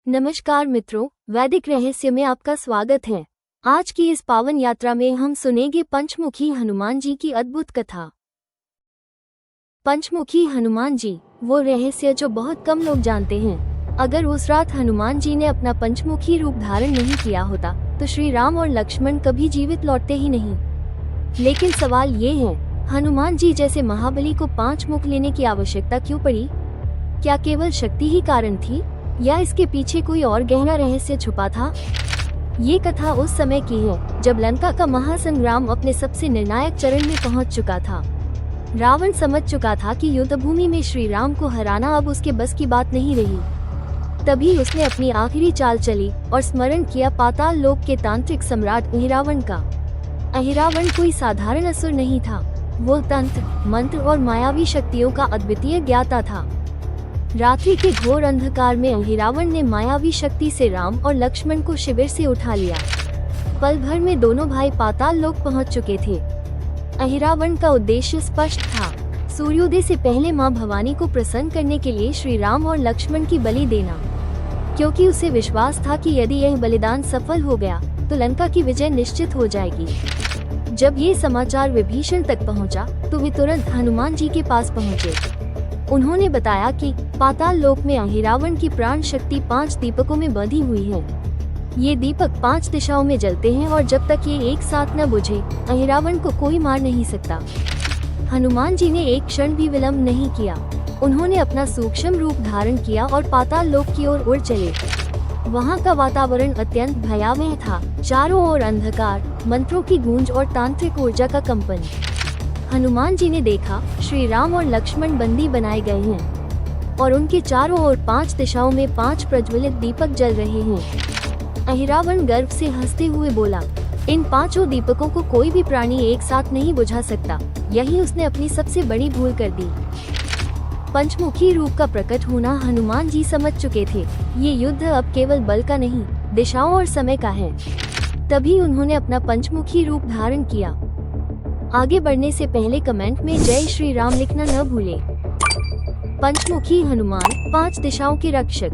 नमस्कार मित्रों, वैदिक रहस्य में आपका स्वागत है। आज की इस पावन यात्रा में हम सुनेंगे पंचमुखी हनुमान जी की अद्भुत कथा। पंचमुखी हनुमान जी वो रहस्य जो बहुत कम लोग जानते हैं। अगर उस रात हनुमान जी ने अपना पंचमुखी रूप धारण नहीं किया होता तो श्री राम और लक्ष्मण कभी जीवित लौटते ही नहीं। लेकिन सवाल ये है, हनुमान जी जैसे महाबली को 5 मुख लेने की आवश्यकता क्यों पड़ी? क्या केवल शक्ति ही कारण थी या इसके पीछे कोई और गहरा रहस्य छुपा था? ये कथा उस समय की है जब लंका का महासंग्राम अपने सबसे निर्णायक चरण में पहुंच चुका था। रावण समझ चुका था कि युद्ध भूमि में श्री राम को हराना अब उसके बस की बात नहीं रही। तभी उसने अपनी आखिरी चाल चली और स्मरण किया पाताल लोक के तांत्रिक सम्राट अहिरावण का। अहिरावण कोई साधारण असुर नहीं था, वो तंत्र, मंत्र और मायावी शक्तियों का अद्वितीय ज्ञाता था। रात्रि के घोर अंधकार में अहिरावण ने मायावी शक्ति से राम और लक्ष्मण को शिविर से उठा लिया। पल भर में दोनों भाई पाताल लोक पहुंच चुके थे। अहिरावण का उद्देश्य स्पष्ट था, सूर्योदय से पहले मां भवानी को प्रसन्न करने के लिए श्री राम और लक्ष्मण की बलि देना, क्योंकि उसे विश्वास था कि यदि यह बलिदान सफल हो गया तो लंका की विजय निश्चित हो जाएगी। जब ये समाचार विभीषण तक पहुंचा तो वे तुरंत हनुमान जी के पास पहुंचे। उन्होंने बताया कि पाताल लोक में अहिरावण की प्राण शक्ति 5 दीपकों में बंधी हुई है। ये दीपक 5 दिशाओं में जलते हैं और जब तक ये एक साथ न बुझे अहिरावण को कोई मार नहीं सकता। हनुमान जी ने एक क्षण भी विलंब नहीं किया। उन्होंने अपना सूक्ष्म रूप धारण किया और पाताल लोक की ओर उड़ चले। वहाँ का वातावरण अत्यंत भयावह था, चारों ओर अंधकार, मंत्रों की गूंज और तांत्रिक ऊर्जा का कंपन। हनुमान जी ने देखा श्री राम और लक्ष्मण बंदी बनाए गए हैं और उनके चारों ओर 5 दिशाओं में 5 प्रज्वलित दीपक जल रहे हैं। अहिरावण गर्व से हंसते हुए बोला, इन 5 दीपकों को कोई भी प्राणी एक साथ नहीं बुझा सकता। यही उसने अपनी सबसे बड़ी भूल कर दी। पंचमुखी रूप का प्रकट होना हनुमान जी समझ चुके थे। ये युद्ध अब केवल बल का नहीं, दिशाओं और समय का है। तभी उन्होंने अपना पंचमुखी रूप धारण किया। आगे बढ़ने से पहले कमेंट में जय श्री राम लिखना न भूले। पंचमुखी हनुमान 5 दिशाओं के रक्षक।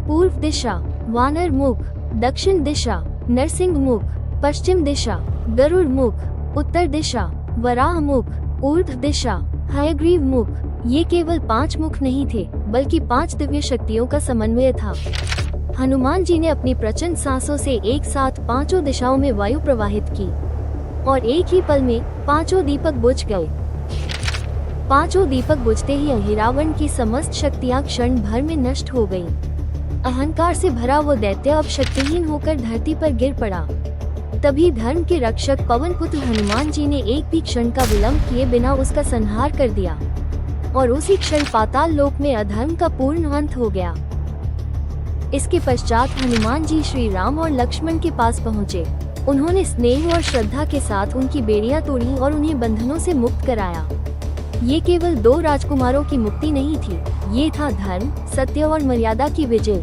पूर्व दिशा वानर मुख, दक्षिण दिशा नरसिंह मुख, पश्चिम दिशा गरुड़ मुख, उत्तर दिशा वराह मुख, ऊर्ध्व दिशा हयग्रीव मुख। ये केवल 5 मुख नहीं थे बल्कि 5 दिव्य शक्तियों का समन्वय था। हनुमान जी ने अपनी प्रचंड सांसों से एक साथ 5 दिशाओं में वायु प्रवाहित की और एक ही पल में 5 दीपक बुझ गए। 5 दीपक बुझते ही अहिरावण की समस्त शक्तियां क्षण भर में नष्ट हो गईं। अहंकार से भरा वो दैत्य अब शक्तिहीन होकर धरती पर गिर पड़ा। तभी धर्म के रक्षक पवन पुत्र हनुमान जी ने एक भी क्षण का विलंब किए बिना उसका संहार कर दिया और उसी क्षण पाताल लोक में अधर्म का पूर्ण अंत हो गया। इसके पश्चात हनुमान जी श्री राम और लक्ष्मण के पास पहुँचे। उन्होंने स्नेह और श्रद्धा के साथ उनकी बेड़ियां तोड़ी और उन्हें बंधनों से मुक्त कराया। ये केवल 2 राजकुमारों की मुक्ति नहीं थी, ये था धर्म, सत्य और मर्यादा की विजय।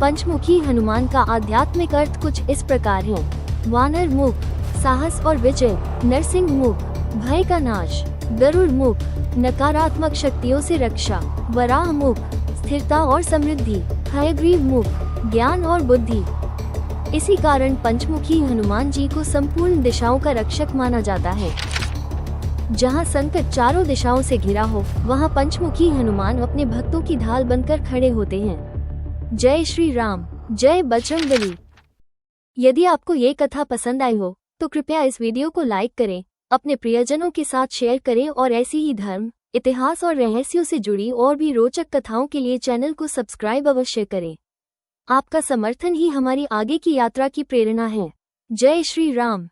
पंचमुखी हनुमान का आध्यात्मिक अर्थ कुछ इस प्रकार है। वानर मुख साहस और विजय, नरसिंह मुख भय का नाश, गरुड़ मुख नकारात्मक शक्तियों से रक्षा, वराह मुख स्थिरता और समृद्धि, हयग्रीव मुख ज्ञान और बुद्धि। इसी कारण पंचमुखी हनुमान जी को संपूर्ण दिशाओं का रक्षक माना जाता है। जहां संकट चारों दिशाओं से घिरा हो, वहां पंचमुखी हनुमान अपने भक्तों की ढाल बनकर खड़े होते हैं। जय श्री राम, जय बजरंगबली। यदि आपको ये कथा पसंद आई हो तो कृपया इस वीडियो को लाइक करें, अपने प्रियजनों के साथ शेयर करें और ऐसी ही धर्म, इतिहास और रहस्यों से जुड़ी और भी रोचक कथाओं के लिए चैनल को सब्सक्राइब अवश्य करें। आपका समर्थन ही हमारी आगे की यात्रा की प्रेरणा है। जय श्री राम।